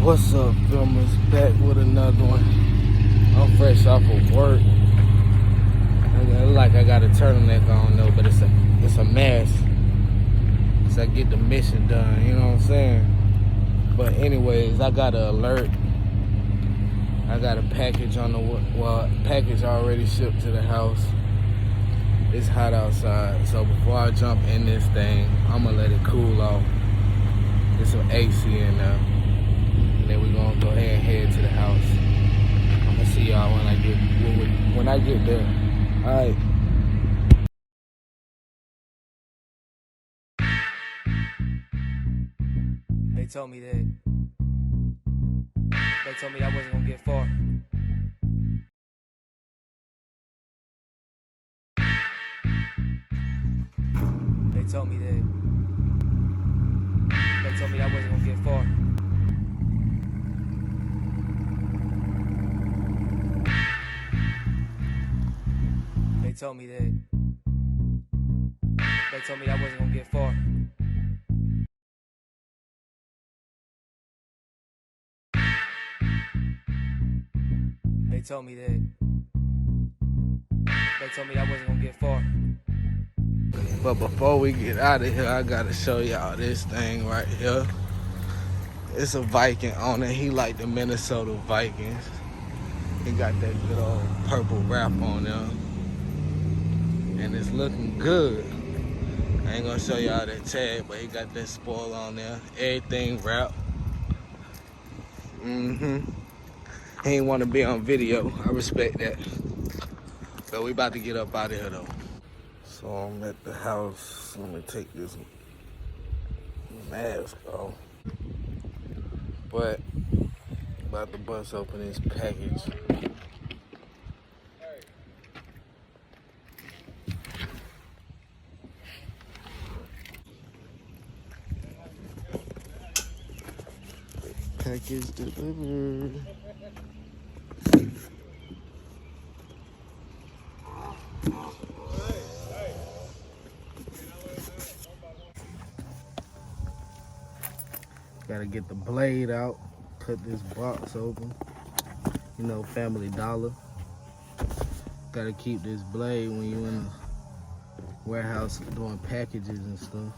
What's up, filmers? Back with another one. I'm fresh off of work. I got a turtleneck on though, but it's a mess. So I get the mission done, you know what I'm saying? But anyways, I got an alert. I got a package on the package already shipped to the house. It's hot outside, so before I jump in this thing, I'm gonna let it cool off. There's some AC in there. And then we're gonna go ahead and head to the house. I'm gonna see y'all when I get there. Alright. They told me I wasn't gonna get far. They told me I wasn't gonna get far. They told me I wasn't gonna get far. They told me I wasn't gonna get far. But before we get out of here, I gotta show y'all this thing right here. It's a Viking on it. He like the Minnesota Vikings. He got that good old purple wrap on there. And it's looking good. I ain't gonna show y'all that tag, but he got that spoil on there. Everything wrapped. He ain't wanna be on video. I respect that. So we about to get up out of here though. So I'm at the house. Let me take this mask off. But about to bust open this package. Package delivered. Gotta get the blade out, cut this box open. You know, Family Dollar. Gotta keep this blade when you in the warehouse doing packages and stuff.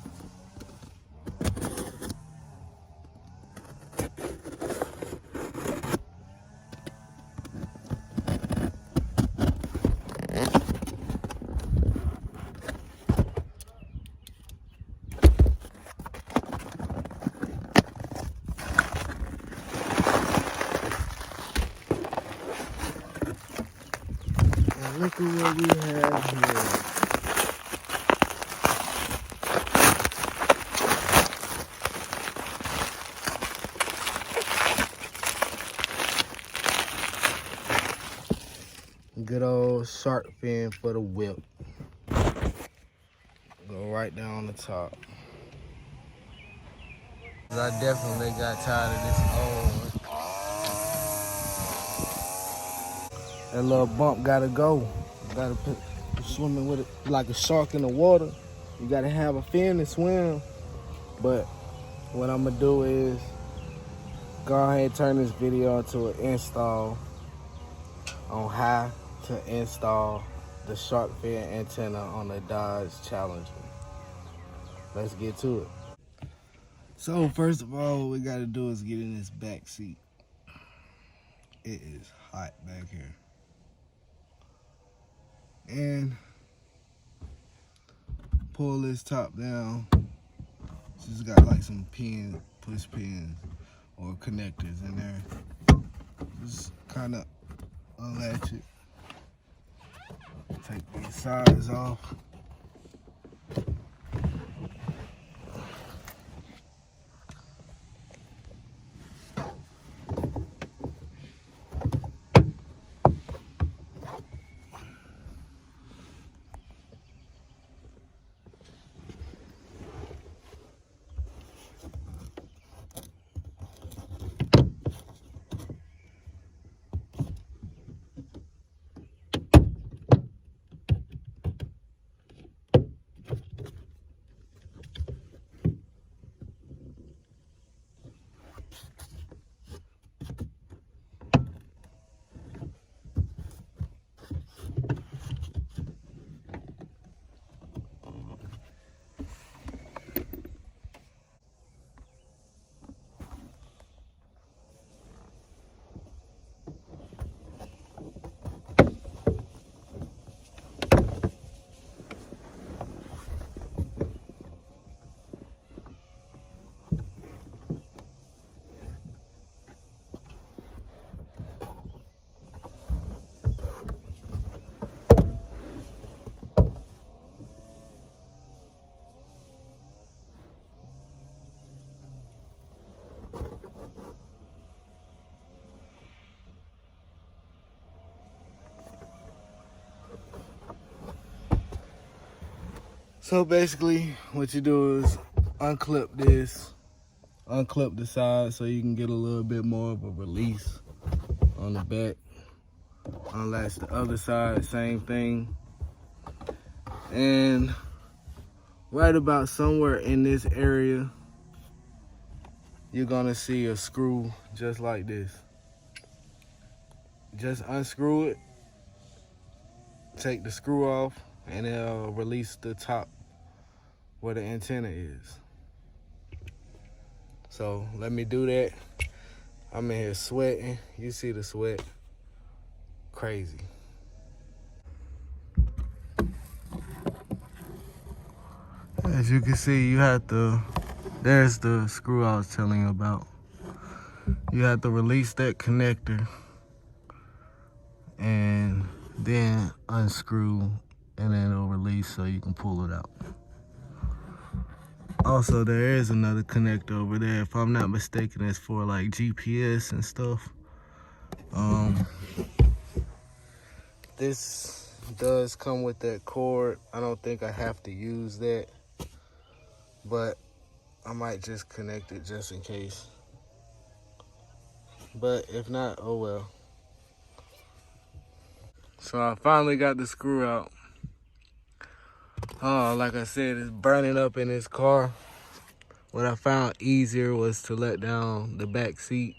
Look at what we have here. Good old shark fin for the whip. Go right down on the top. I definitely got tired of this old one. That little bump gotta go. Gotta put swimming with it like a shark in the water. You gotta have a fin to swim. But what I'm gonna do is go ahead and turn this video into an install on how to install the shark fin antenna on the Dodge Challenger. Let's get to it. So first of all, what we gotta do is get in this back seat. It is hot back here. And pull this top down. Just got like some push pins or connectors in there. Just kind of unlatch it. Take these sides off. So basically what you do is unclip this, unclip the side so you can get a little bit more of a release on the back. Unlatch the other side, same thing. And right about somewhere in this area, you're gonna see a screw just like this. Just unscrew it, take the screw off, and it'll release the top where the antenna is. So let me do that. I'm in here sweating. You see the sweat. Crazy. As you can see, you have to, there's the screw I was telling you about. You have to release that connector and then unscrew, and then it'll release so you can pull it out. Also, there is another connector over there. If I'm not mistaken, it's for like GPS and stuff. This does come with that cord. I don't think I have to use that, but I might just connect it just in case. But if not, oh well. So I finally got the screw out. Oh, like I said, it's burning up in this car. What I found easier was to let down the back seat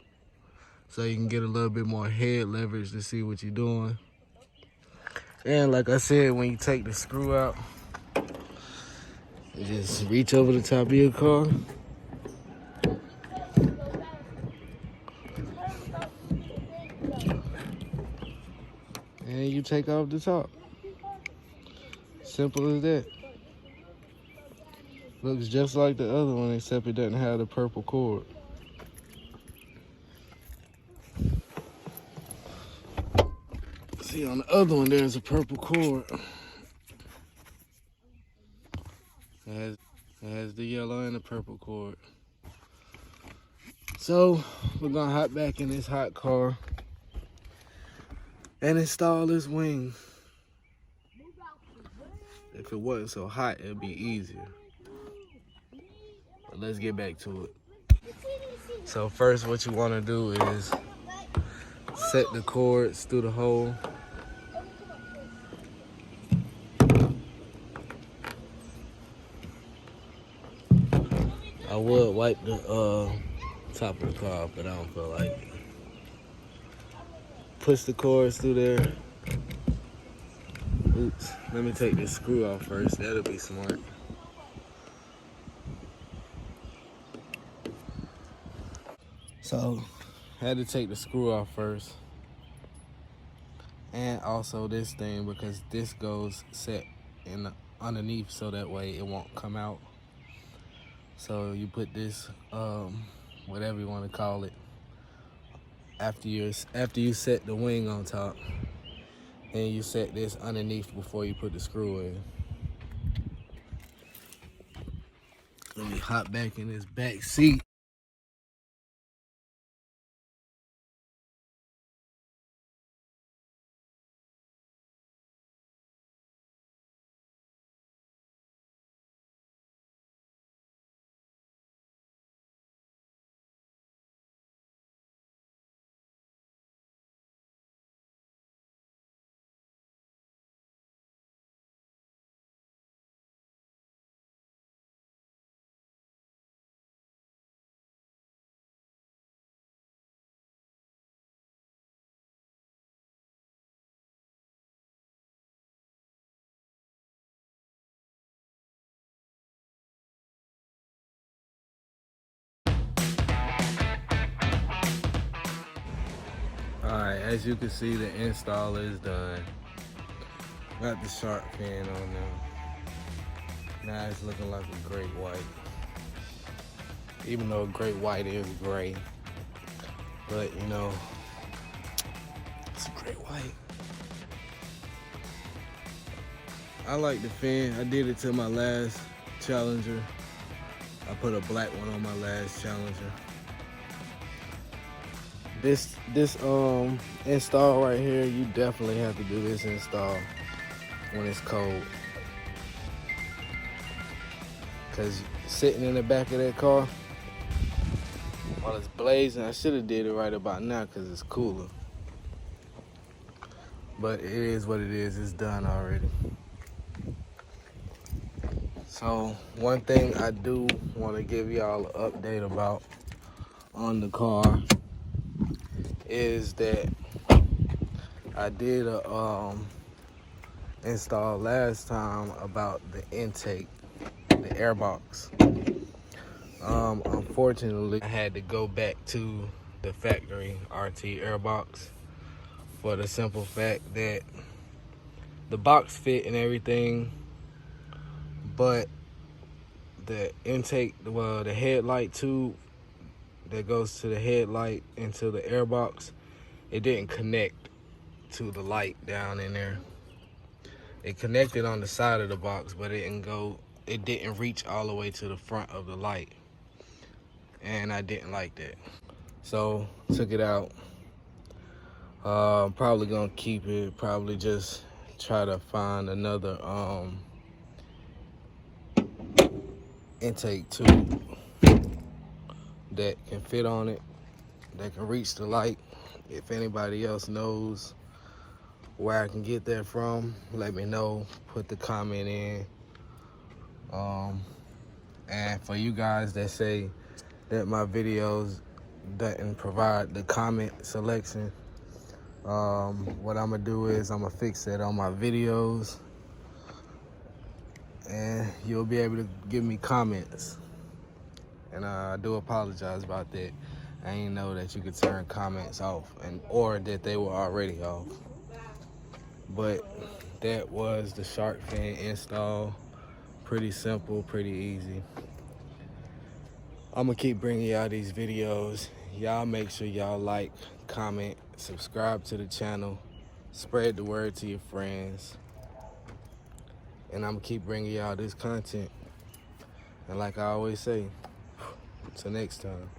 so you can get a little bit more head leverage to see what you're doing. And like I said, when you take the screw out, you just reach over the top of your car. And you take off the top. Simple as that. Looks just like the other one, except it doesn't have the purple cord. See, on the other one, there's a purple cord. It has the yellow and the purple cord. So, we're gonna hop back in this hot car and install this wing. If it wasn't so hot, it'd be easier. But let's get back to it. So first, what you wanna do is set the cords through the hole. I would wipe the top of the car off, but I don't feel like it. Push the cords through there. Oops, let me take this screw off first. That'll be smart. So, had to take the screw off first. And also this thing, because this goes set in underneath so that way it won't come out. So you put this, whatever you want to call it, after you set the wing on top, and you set this underneath before you put the screw in. Let me hop back in this back seat. Alright, as you can see, the install is done. Got the shark fin on there. Now it's looking like a great white. Even though a great white is gray. But, you know, it's a great white. I like the fin. I did it to my last Challenger. I put a black one on my last Challenger. This install right here, you definitely have to do this install when it's cold. Cause sitting in the back of that car while it's blazing, I should have did it right about now cause it's cooler. But it is what it is, it's done already. So one thing I do want to give y'all an update about on the car is that I did a install last time about the intake, the airbox. Unfortunately, I had to go back to the factory RT airbox for the simple fact that the box fit and everything, but the intake, well, the headlight tube that goes to the headlight into the airbox, it didn't connect to the light down in there. It connected on the side of the box, but it didn't reach all the way to the front of the light. And I didn't like that. So took it out. Probably gonna keep it, probably just try to find another intake tube that can fit on it, that can reach the light. If anybody else knows where I can get that from, let me know, put the comment in. And for you guys that say that my videos doesn't provide the comment selection, what I'm gonna do is I'm gonna fix that on my videos and you'll be able to give me comments. And I do apologize about that. I didn't know that you could turn comments off or that they were already off. But that was the shark fin install. Pretty simple, pretty easy. I'm gonna keep bringing y'all these videos. Y'all make sure y'all like, comment, subscribe to the channel, spread the word to your friends. And I'm gonna keep bringing y'all this content. And like I always say, till next time.